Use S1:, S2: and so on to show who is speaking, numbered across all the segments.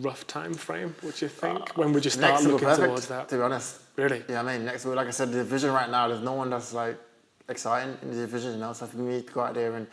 S1: rough time frame, would you think? When would you start looking towards that?
S2: To be honest.
S1: Really?
S2: Yeah, I mean, next, like I said, the division right now, there's no one that's like exciting in the division, you know. So for me to go out there and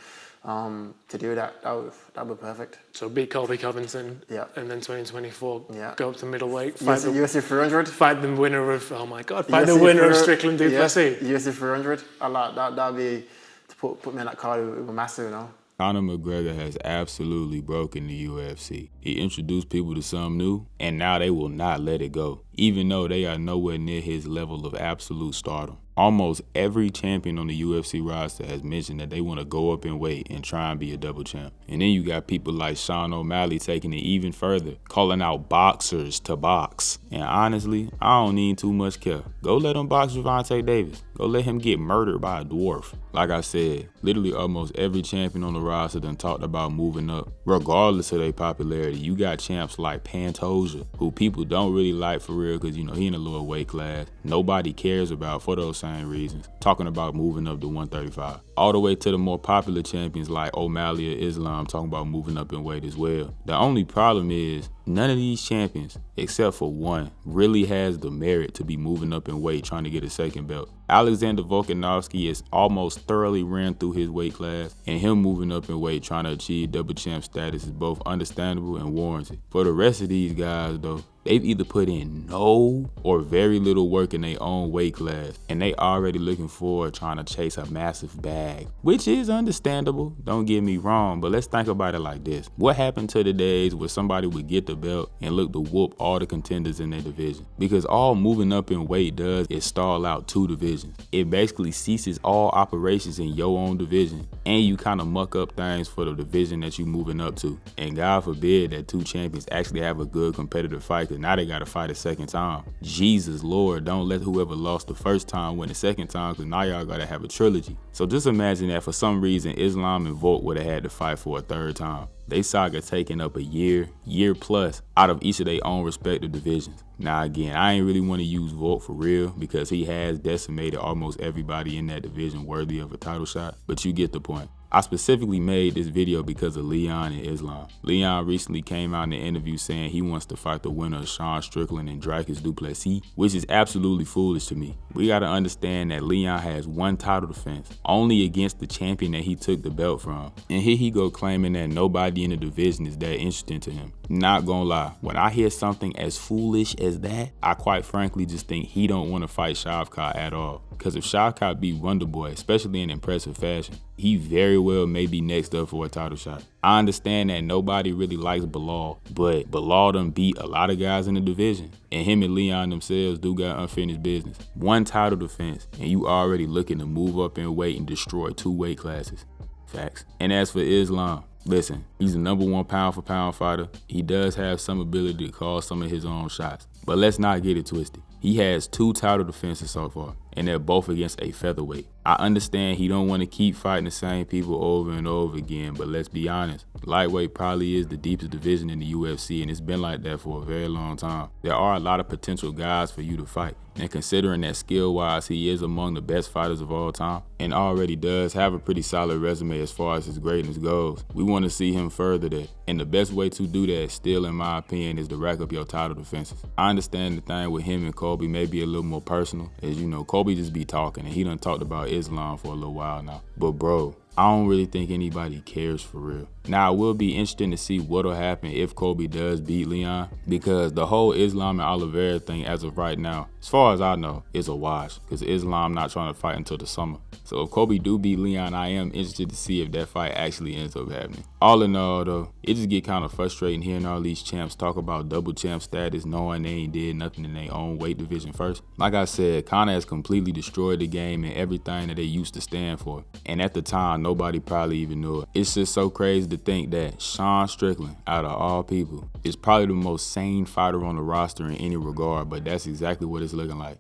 S2: to do that, that would be perfect.
S1: So beat Colby Covington,
S2: yeah,
S1: and then 2024,
S2: yeah,
S1: go up to middleweight,
S2: fight UFC 300,
S1: fight the winner of fight the winner of Strickland du Plessis.
S2: UFC 300, I like that. That'd be to put me in that card. It would be massive, you know.
S3: Conor McGregor has absolutely broken the UFC. He introduced people to something new, and now they will not let it go, even though they are nowhere near his level of absolute stardom. Almost every champion on the UFC roster has mentioned that they want to go up in weight and try and be a double champ. And then you got people like Sean O'Malley taking it even further, calling out boxers to box. And honestly, I don't need too much care. Go let him box Gervonta Davis. Go let him get murdered by a dwarf. Like I said, literally almost every champion on the roster done talked about moving up. Regardless of their popularity, you got champs like Pantoja, who people don't really like for real because, you know, he in a lower weight class. Nobody cares about for those same reasons. Talking about moving up to 135. All the way to the more popular champions like O'Malley or Islam talking about moving up in weight as well. The only problem is none of these champions, except for one, really has the merit to be moving up in weight trying to get a second belt. Alexander Volkanovski is almost thoroughly ran through his weight class, and him moving up in weight trying to achieve double champ status is both understandable and warranted. For the rest of these guys though, they've either put in no or very little work in their own weight class, and they already looking forward trying to chase a massive bag, which is understandable, don't get me wrong, but let's think about it like this. What happened to the days where somebody would get the belt and look to whoop all the contenders in their division? Because all moving up in weight does is stall out two divisions. It basically ceases all operations in your own division, and you kind of muck up things for the division that you moving up to. And God forbid that two champions actually have a good competitive fight, because now they got to fight a second time. Jesus Lord, don't let whoever lost the first time win the second time, because now y'all got to have a trilogy. So just imagine that for some reason Islam and Volk would have had to fight for a third time. They saga taking up a year plus out of each of their own respective divisions. Now again, I ain't really want to use Volk for real because he has decimated almost everybody in that division worthy of a title shot, but you get the point. I specifically made this video because of Leon and Islam. Leon recently came out in an interview saying he wants to fight the winner of Sean Strickland and Dricus du Plessis, which is absolutely foolish to me. We gotta understand that Leon has one title defense, only against the champion that he took the belt from. And here he go claiming that nobody in the division is that interesting to him. Not gonna lie, when I hear something as foolish as that, I quite frankly just think he don't want to fight Shavkat at all. Because if Shavkat beat Wonderboy, especially in impressive fashion, he very well may be next up for a title shot. I understand that nobody really likes Belal, but Belal done beat a lot of guys in the division, and him and Leon themselves do got unfinished business. One title defense, and you already looking to move up in weight and destroy two weight classes. Facts. And as for Islam, listen, he's the #1 pound for pound fighter. He does have some ability to call some of his own shots, but let's not get it twisted. He has 2 title defenses so far, and they're both against a featherweight. I understand he don't want to keep fighting the same people over and over again, but let's be honest, lightweight probably is the deepest division in the UFC, and it's been like that for a very long time. There are a lot of potential guys for you to fight, and considering that skill-wise he is among the best fighters of all time, and already does have a pretty solid resume as far as his greatness goes, we want to see him further that. And the best way to do that, still in my opinion, is to rack up your title defenses. I understand the thing with him and Colby may be a little more personal, as you know, Colby just be talking, and he done talked about Islam for a little while now. But bro, I don't really think anybody cares for real. Now, it will be interesting to see what'll happen if Colby does beat Leon, because the whole Islam and Oliveira thing as of right now, as far as I know, is a wash, because Islam not trying to fight until the summer. So if Colby do beat Leon, I am interested to see if that fight actually ends up happening. All in all though, it just get kind of frustrating hearing all these champs talk about double champ status knowing they ain't did nothing in their own weight division first. Like I said, Conor has completely destroyed the game and everything that they used to stand for. And at the time, nobody probably even knew it. It's just so crazy to think that Sean Strickland, out of all people, is probably the most sane fighter on the roster in any regard, but that's exactly what it's looking like.